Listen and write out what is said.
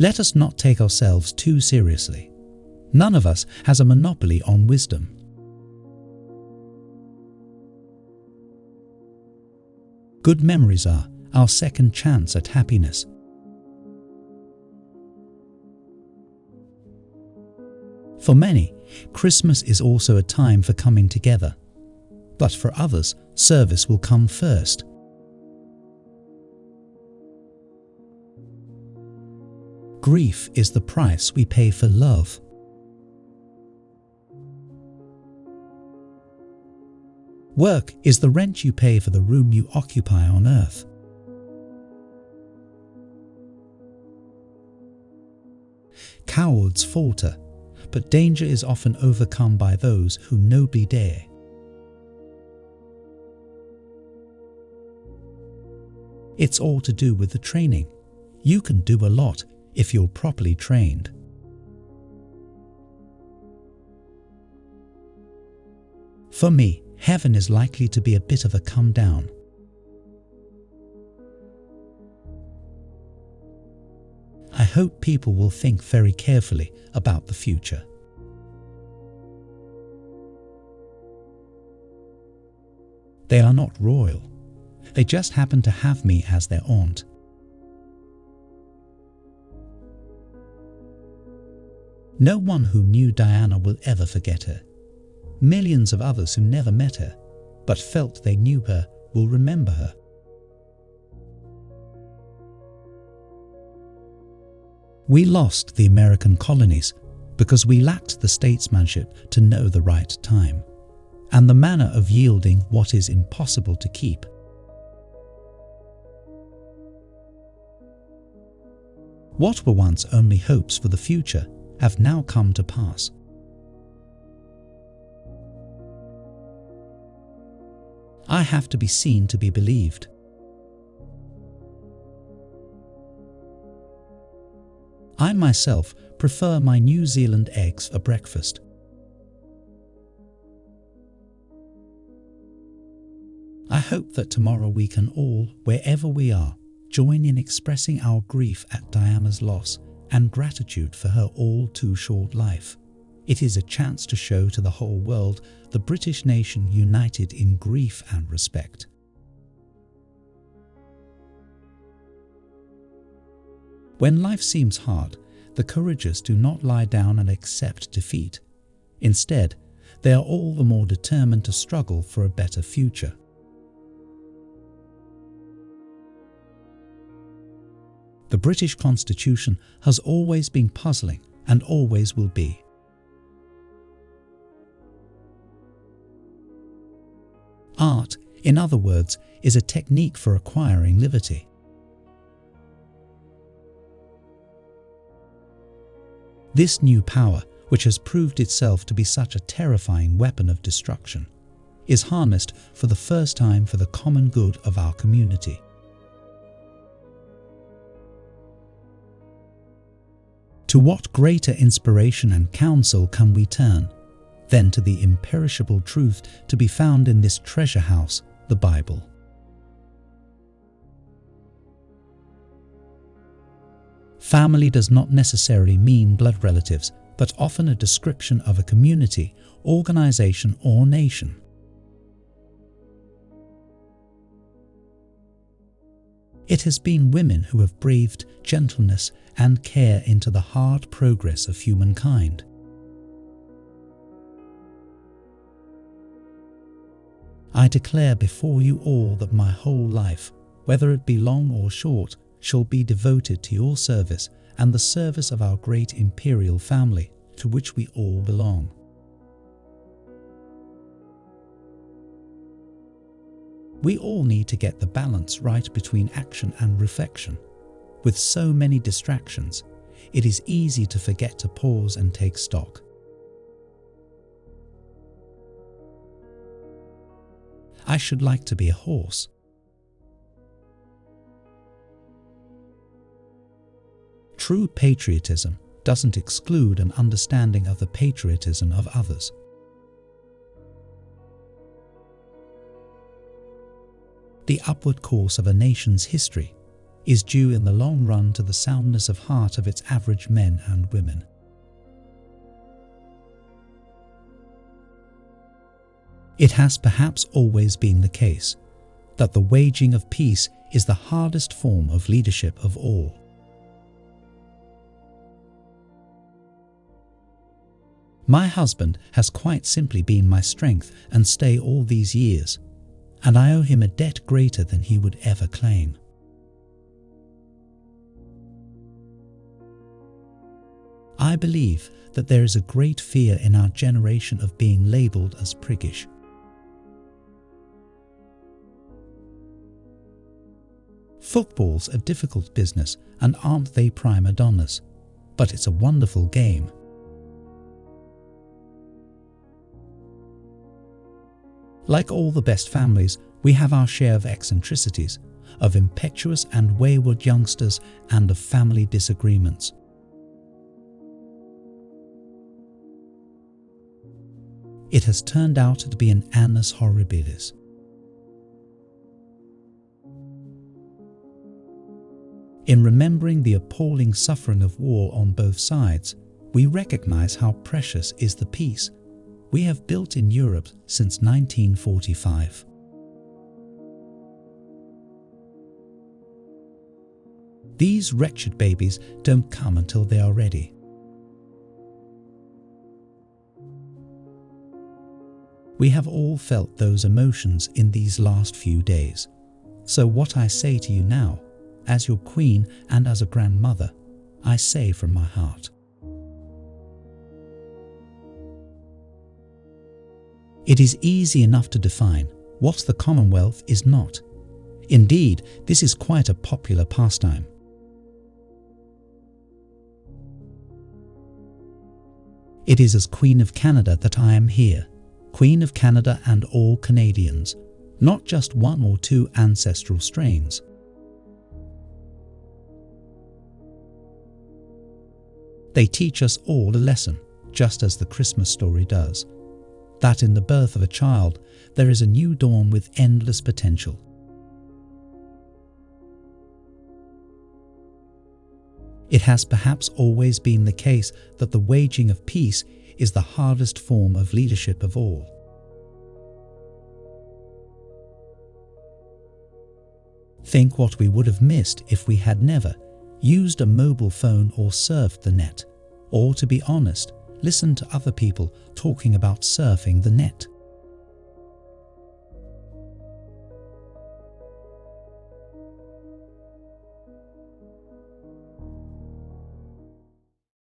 Let us not take ourselves too seriously. None of us has a monopoly on wisdom. Good memories are our second chance at happiness. For many, Christmas is also a time for coming together. But for others, service will come first. Grief is the price we pay for love. Work is the rent you pay for the room you occupy on earth. Cowards falter, but danger is often overcome by those who nobly dare. It's all to do with the training. You can do a lot if you're properly trained. For me, heaven is likely to be a bit of a come down. I hope people will think very carefully about the future. They are not royal. They just happen to have me as their aunt. No one who knew Diana will ever forget her. Millions of others who never met her, but felt they knew her, will remember her. We lost the American colonies because we lacked the statesmanship to know the right time, and the manner of yielding what is impossible to keep. What were once only hopes for the future have now come to pass. I have to be seen to be believed. I myself prefer my New Zealand eggs for breakfast. I hope that tomorrow we can all, wherever we are, join in expressing our grief at Diana's loss and gratitude for her all too short life. It is a chance to show to the whole world the British nation united in grief and respect. When life seems hard, the courageous do not lie down and accept defeat. Instead, they are all the more determined to struggle for a better future. The British Constitution has always been puzzling and always will be. Art, in other words, is a technique for acquiring liberty. This new power, which has proved itself to be such a terrifying weapon of destruction, is harnessed for the first time for the common good of our community. To what greater inspiration and counsel can we turn than to the imperishable truth to be found in this treasure house, the Bible? Family does not necessarily mean blood relatives, but often a description of a community, organization, or nation. It has been women who have breathed gentleness and care into the hard progress of humankind. I declare before you all that my whole life, whether it be long or short, shall be devoted to your service and the service of our great imperial family, to which we all belong. We all need to get the balance right between action and reflection. With so many distractions, it is easy to forget to pause and take stock. I should like to be a horse. True patriotism doesn't exclude an understanding of the patriotism of others. The upward course of a nation's history is due in the long run to the soundness of heart of its average men and women. It has perhaps always been the case that the waging of peace is the hardest form of leadership of all. My husband has quite simply been my strength and stay all these years, and I owe him a debt greater than he would ever claim. I believe that there is a great fear in our generation of being labelled as priggish. Football's a difficult business, and aren't they prima donnas? But it's a wonderful game. Like all the best families, we have our share of eccentricities, of impetuous and wayward youngsters, and of family disagreements. It has turned out to be an annus horribilis. In remembering the appalling suffering of war on both sides, we recognize how precious is the peace we have built in Europe since 1945. These wretched babies don't come until they are ready. We have all felt those emotions in these last few days. So what I say to you now, as your queen and as a grandmother, I say from my heart. It is easy enough to define what the Commonwealth is not. Indeed, this is quite a popular pastime. It is as Queen of Canada that I am here, Queen of Canada and all Canadians, not just one or two ancestral strains. They teach us all a lesson, just as the Christmas story does, that in the birth of a child there is a new dawn with endless potential. It has perhaps always been the case that the waging of peace is the hardest form of leadership of all. Think what we would have missed if we had never used a mobile phone or surfed the net, or, to be honest, listened to other people talking about surfing the net.